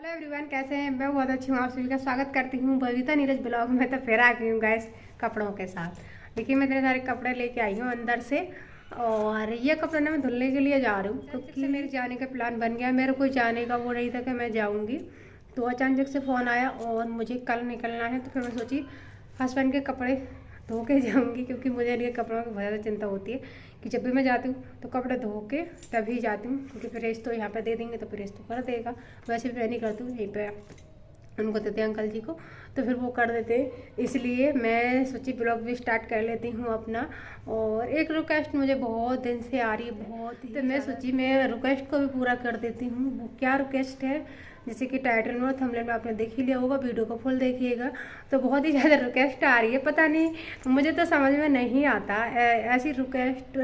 Hello everyone, कैसे हैं। मैं बहुत अच्छी हूँ। आप सभी का स्वागत करती हूँ बबीता नीरज ब्लॉग में। तो फिर आ गई हूँ गैस कपड़ों के साथ। देखिए मैं इतने सारे कपड़े लेके आई हूँ अंदर से, और ये कपड़े ना मैं धुलने के लिए जा रही हूँ क्योंकि मेरे जाने का प्लान बन गया। मेरे को जाने का वो नहीं था कि मैं जाऊँगी, तो अचानक से फ़ोन आया और मुझे कल निकलना है। तो फिर मैं सोची हस्बैंड के कपड़े धो के जाऊँगी, क्योंकि मुझे इनके कपड़ों की बहुत ज़्यादा चिंता होती है कि जब भी मैं जाती हूँ तो कपड़े धो के तभी जाती हूँ, क्योंकि प्रेस तो यहाँ पे दे देंगे तो प्रेस तो कर देगा। वैसे भी मैं नहीं करती हूँ, यहीं पे उनको देते हैं अंकल जी को, तो फिर वो कर देते। इसलिए मैं सोची ब्लॉग भी स्टार्ट कर लेती हूँ अपना। और एक रिक्वेस्ट मुझे बहुत दिन से आ रही है, बहुत ही, तो मैं सोची मैं रिक्वेस्ट को भी पूरा कर देती हूँ। वो क्या रिक्वेस्ट है, जैसे कि टाइटल में और थंबनेल में आपने देख ही लिया होगा, वीडियो को फुल देखिएगा। तो बहुत ही ज़्यादा रिक्वेस्ट आ रही है, पता नहीं मुझे तो समझ में नहीं आता ऐसी रिक्वेस्ट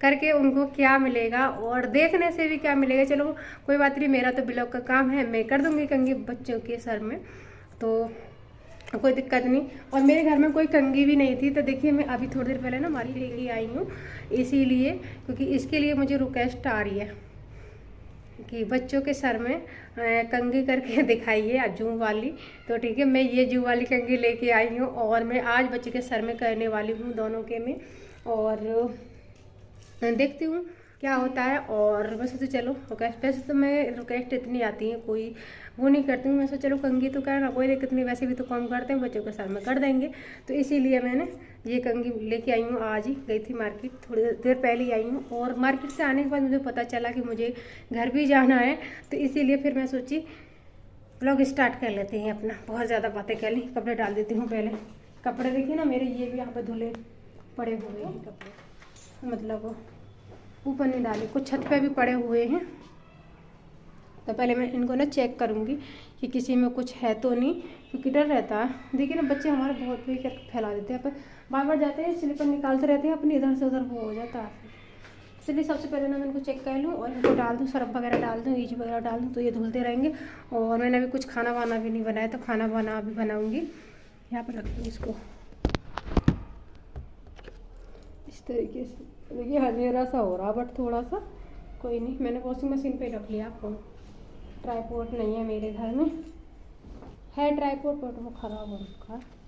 करके उनको क्या मिलेगा और देखने से भी क्या मिलेगा। चलो कोई बात नहीं, मेरा तो ब्लॉग का काम है, मैं कर दूंगी कंघी बच्चों के सर में, तो कोई दिक्कत नहीं। और मेरे घर में कोई कंघी भी नहीं थी, तो देखिए मैं अभी थोड़ी देर पहले ना मार्केट लेके आई हूँ, इसीलिए क्योंकि इसके लिए मुझे रिक्वेस्ट आ रही है कि बच्चों के सर में कंघी करके दिखाइए जूं वाली। तो ठीक है, मैं ये जूं वाली कंघी लेके आई हूँ और मैं आज बच्चे के सर में करने वाली हूँ, दोनों के में। और देखती हूँ क्या होता है। और वैसे तो चलो रिक्वेस्ट, वैसे तो मैं रिक्वेस्ट इतनी आती है कोई वो नहीं करती हूँ। मैं सोचा चलो कंघी तो करना कोई दिक्कत नहीं, वैसे भी तो कम करते हैं, बच्चों के सर में कर देंगे। तो इसीलिए मैंने ये कंघी लेके आई हूँ। आज ही गई थी मार्केट, थोड़ी देर पहले ही आई हूँ, और मार्केट से आने के बाद मुझे पता चला कि मुझे घर भी जाना है। तो इसीलिए फिर मैं सोची ब्लॉग स्टार्ट कर लेते हैं अपना। बहुत ज़्यादा बातें कर ली, कपड़े डाल देती हूँ पहले। कपड़े देखिए ना मेरे, ये भी यहाँ पर धुले पड़े हुए हैं कपड़े, मतलब ऊपर नहीं डाले, कुछ छत पे भी पड़े हुए हैं। तो पहले मैं इनको ना चेक करूँगी कि किसी में कुछ है तो नहीं, क्योंकि डर रहता है। देखिए ना बच्चे हमारे बहुत भी फैला देते हैं, पर बार बार जाते हैं स्लीपर निकालते रहते हैं अपनी, इधर से उधर वो हो जाता है। इसलिए सबसे पहले ना मैं इनको चेक कर लूँ और इनको डाल दूँ, सर्फ वगैरह डाल दूँ, ईच वगैरह डाल दूँ, तो ये धुलते रहेंगे। और मैंने अभी कुछ खाना वाना भी नहीं बनाया, तो खाना वाना अभी बनाऊँगी। यहाँ पर रख दूँ इसको इस तरीके से। देखिए अंधेरा सा हो रहा, बट थोड़ा सा कोई नहीं, मैंने वॉशिंग मशीन पे रख लिया फोन। ट्राईपोड नहीं है मेरे घर में, है ट्राईपोड बट वो ख़राब हो रखा है।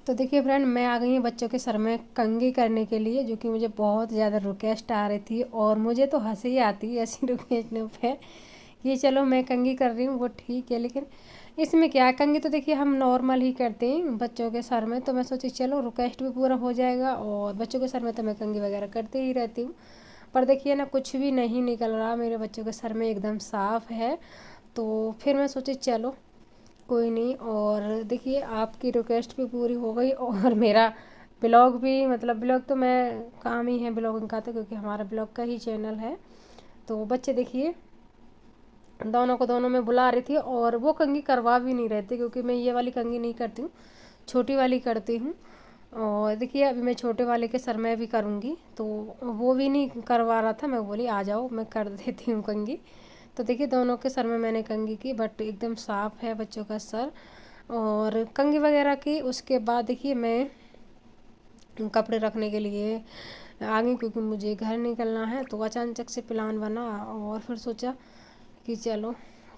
तो देखिए फ्रेंड, मैं आ गई हूँ बच्चों के सर में कंघी करने के लिए, जो कि मुझे बहुत ज़्यादा रिक्वेस्ट आ रही थी, और मुझे तो हंसी आती है ऐसी रिक्वेस्टों पे। ये चलो मैं कंघी कर रही हूँ वो ठीक है, लेकिन इसमें क्या है, कंघी तो देखिए हम नॉर्मल ही करते हैं बच्चों के सर में। तो मैं सोची चलो रिक्वेस्ट भी पूरा हो जाएगा, और बच्चों के सर में तो मैं कंघी वगैरह करते ही रहती हूँ। पर देखिए ना कुछ भी नहीं निकल रहा मेरे बच्चों के सर में, एकदम साफ़ है। तो फिर मैं सोची चलो कोई नहीं। और देखिए आपकी रिक्वेस्ट भी पूरी हो गई, और मेरा ब्लॉग भी, मतलब ब्लॉग तो मैं काम ही है ब्लॉगिंग का, तो क्योंकि हमारा ब्लॉग का ही चैनल है। तो बच्चे देखिए दोनों को, दोनों में बुला रही थी, और वो कंघी करवा भी नहीं रहे थे, क्योंकि मैं ये वाली कंघी नहीं करती हूँ, छोटी वाली करती हूँ। और देखिए अभी मैं छोटे वाले के सर में भी करूँगी, तो वो भी नहीं करवा रहा था। मैं बोली आ जाओ मैं कर देती हूँ कंघी। तो देखिए दोनों के सर में मैंने कंघी की, बट एकदम साफ़ है बच्चों का सर। और कंघी वगैरह की उसके बाद देखिए मैं कपड़े रखने के लिए आ गई, क्योंकि मुझे घर निकलना है। तो अचानक से प्लान बना, और फिर सोचा कि चलो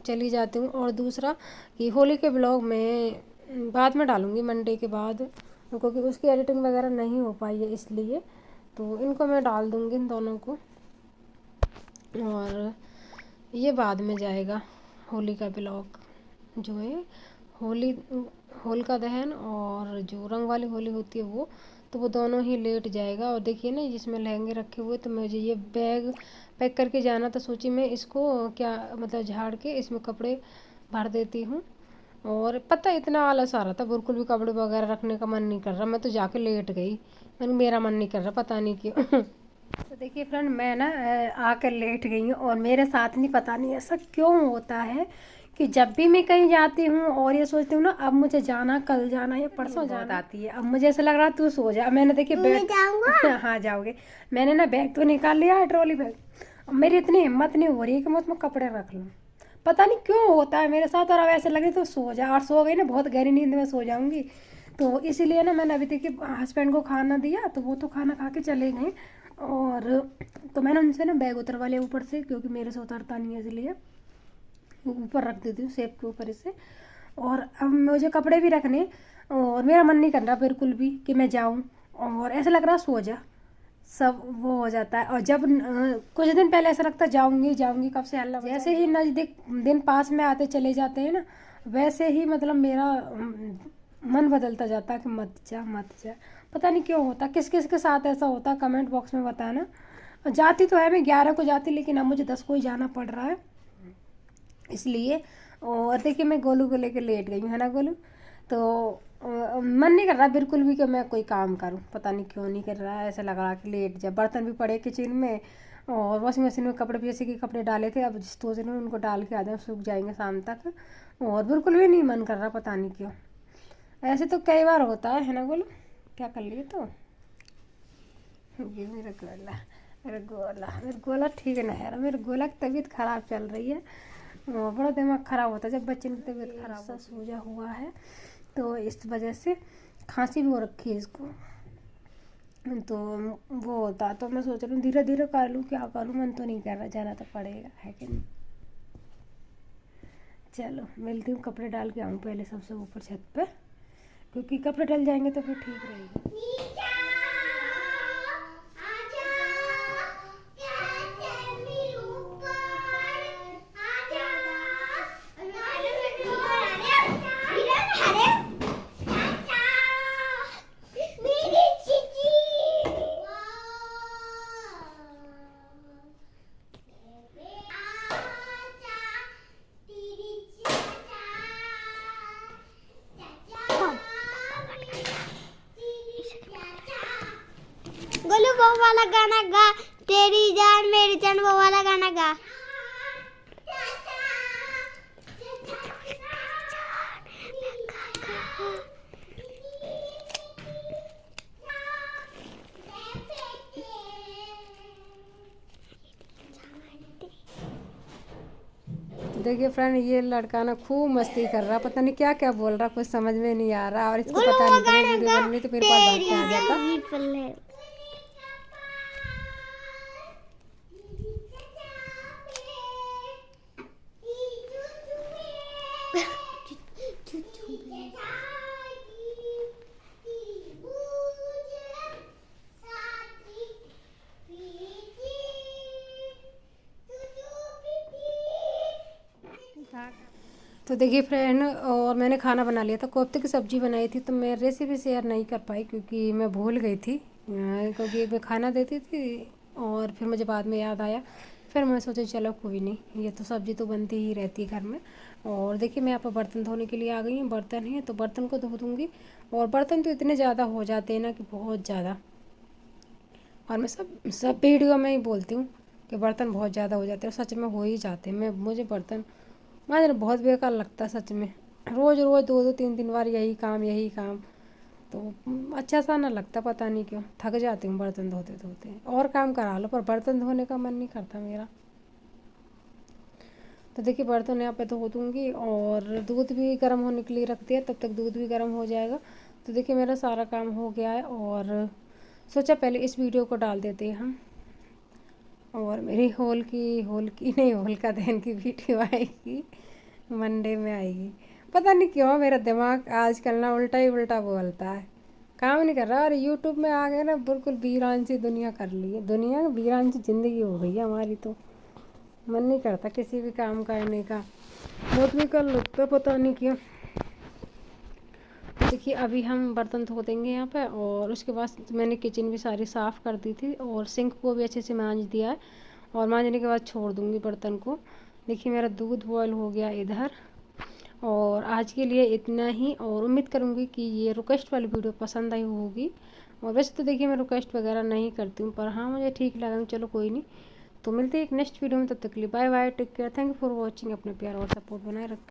चली जाती हूँ। और दूसरा कि होली के ब्लॉग में बाद में डालूँगी, मंडे के बाद, क्योंकि उसकी एडिटिंग वगैरह नहीं हो पाई है, इसलिए तो इनको मैं डाल दूँगी इन दोनों को। और ये बाद में जाएगा होली का ब्लॉग, जो है होली, होलिका दहन और जो रंग वाली होली होती है वो। तो वो दोनों ही लेट जाएगा। और देखिए ना जिसमें लहंगे रखे हुए, तो मुझे ये बैग पैक करके जाना था। सोची मैं इसको क्या मतलब झाड़ के इसमें कपड़े भर देती हूँ। और पता है इतना आलस आ रहा था, बिल्कुल भी कपड़े वगैरह रखने का मन नहीं कर रहा। मैं तो जाके लेट गई, मैंने मेरा मन नहीं कर रहा, पता नहीं क्यों। तो देखिए फ्रेंड, मैं ना आकर लेट गई हूँ। और मेरे साथ नहीं, पता नहीं ऐसा क्यों होता है कि जब भी मैं कहीं जाती हूँ और ये सोचती हूँ ना अब मुझे जाना, कल जाना या परसों जाना, आती है। अब मुझे ऐसा लग रहा तू सो जा। मैंने देखिए बैग हाँ जाओगे। मैंने ना बैग तो निकाल लिया है, ट्रॉली बैग। अब मेरी इतनी हिम्मत नहीं हो रही है कि मैं उसमें कपड़े रख लूँ। पता नहीं क्यों होता है मेरे साथ। और अब ऐसे लगे तो सो जा, और सो गई ना बहुत गहरी नींद में सो जाऊंगी। तो इसीलिए ना मैंने अभी देखिए हस्बैंड को खाना दिया, तो वो तो खाना खा के चले गए। और तो मैंने उनसे ना बैग उतरवा लिया ऊपर से, क्योंकि मेरे से उतरता नहीं है, इसलिए ऊपर रख देती हूँ सेब के ऊपर इसे। और अब मुझे कपड़े भी रखने, और मेरा मन नहीं कर रहा बिल्कुल भी कि मैं जाऊँ। और ऐसा लग रहा सो जा, सब वो हो जाता है। और जब कुछ दिन पहले ऐसा लगता जाऊंगी जाऊंगी कब से, अल्लाह जैसे ही नज़दीक दिन पास में आते चले जाते हैं ना, वैसे ही मतलब मेरा मन बदलता जाता है कि मत जा मत जा। पता नहीं क्यों होता, किस किस के साथ ऐसा होता, कमेंट बॉक्स में बताना। जाती तो है मैं 11 को जाती, लेकिन अब मुझे 10 को ही जाना पड़ रहा है इसलिए। और देखिए मैं गोलू को लेकर लेट गई हूँ, है ना गोलू। तो मन नहीं कर रहा बिल्कुल भी कि मैं कोई काम करूँ, पता नहीं क्यों नहीं कर रहा है। ऐसा लग रहा कि लेट जाए। बर्तन भी पड़े किचन में, और वॉशिंग मशीन में कपड़े भी जैसे कि कपड़े डाले थे, अब जिस सोच रही हूँ उनको डाल के आ जाए, सूख जाएंगे शाम तक। और बिल्कुल भी नहीं मन कर रहा, पता नहीं क्यों। ऐसे तो कई बार होता है ना गोलू। क्या कर लिए तो ये मेरा गोला ठीक है ना यार, मेरे गोला की तबीयत ख़राब चल रही है। बड़ा दिमाग ख़राब होता है जब बच्चे की तबीयत ख़राब सा सूजा हुआ है, तो इस वजह से खांसी भी हो रखी है इसको। तो वो होता, तो मैं सोच रही हूँ धीरे धीरे कर लूँ, क्या करूँ, मन तो नहीं कर रहा, जाना तो पड़ेगा, है कि नहीं। चलो मिलती हूँ, कपड़े डाल के आऊँ पहले सबसे ऊपर छत पे, क्योंकि कपड़े डल जाएंगे तो फिर ठीक रहेगा। गोलू वो वाला गाना गा, तेरी जान मेरी जान, वो वाला गाना गा। देखिए फ्रेंड, ये लड़का ना खूब मस्ती कर रहा, पता नहीं क्या क्या बोल रहा, कुछ समझ में नहीं आ रहा। और इसको पता नहीं था वीडियो बननी, तो मेरे पास भाग के आ जाता। तो देखिए फ्रेंड, और मैंने खाना बना लिया था, कोफ्ते की सब्ज़ी बनाई थी। तो मैं रेसिपी शेयर नहीं कर पाई क्योंकि मैं भूल गई थी, क्योंकि मैं खाना देती थी और फिर मुझे बाद में याद आया। फिर मैं सोचा चलो कोई नहीं, ये तो सब्ज़ी तो बनती ही रहती है घर में। और देखिए मैं यहाँ पर बर्तन धोने के लिए आ गई हूँ। बर्तन है तो बर्तन को धो दूँगी। और बर्तन तो इतने ज़्यादा हो जाते हैं ना कि बहुत ज़्यादा। और मैं सब वीडियो में ही बोलती हूँ कि बर्तन बहुत ज़्यादा हो जाते हैं, सच में हो ही जाते हैं। मुझे बर्तन मांजना बहुत बेकार लगता है सच में। रोज़ रोज़ 2-2 3 3 बार यही काम, तो अच्छा सा ना लगता, पता नहीं क्यों थक जाती हूँ बर्तन धोते धोते। और काम करा लो पर बर्तन धोने का मन नहीं करता मेरा। तो देखिए बर्तन यहाँ पे धो दूँगी, और दूध भी गर्म होने के लिए रख दिया, तब तक दूध भी गर्म हो जाएगा। तो देखिए मेरा सारा काम हो गया है, और सोचा पहले इस वीडियो को डाल देते हैं हम। और मेरी होल का दहन की वीडियो आएगी, मंडे में आएगी। पता नहीं क्यों मेरा दिमाग आजकल ना उल्टा ही उल्टा बोलता है, काम नहीं कर रहा। और यूट्यूब में आ गए ना, बिल्कुल वीरान सी दुनिया कर ली है, दुनिया वीरान सी ज़िंदगी हो गई है हमारी। तो मन नहीं करता किसी भी काम करने का, बहुत भी कर लगता, पता नहीं क्यों। देखिए अभी हम बर्तन धो देंगे यहाँ पे, और उसके बाद मैंने किचन भी सारी साफ़ कर दी थी और सिंक को भी अच्छे से मांज दिया है, और मांजने के बाद छोड़ दूँगी बर्तन को। देखिए मेरा दूध बॉयल हो गया इधर, और आज के लिए इतना ही। और उम्मीद करूँगी कि ये रिक्वेस्ट वाली वीडियो पसंद आई होगी। और वैसे तो देखिए मैं रिक्वेस्ट वगैरह नहीं करती हूँ, पर हाँ मुझे ठीक लगा, चलो कोई नहीं। तो मिलते हैं एक नेक्स्ट वीडियो में, तब तक के लिए bye bye, take care, thank you for watching. अपने प्यार और सपोर्ट बनाए रखें।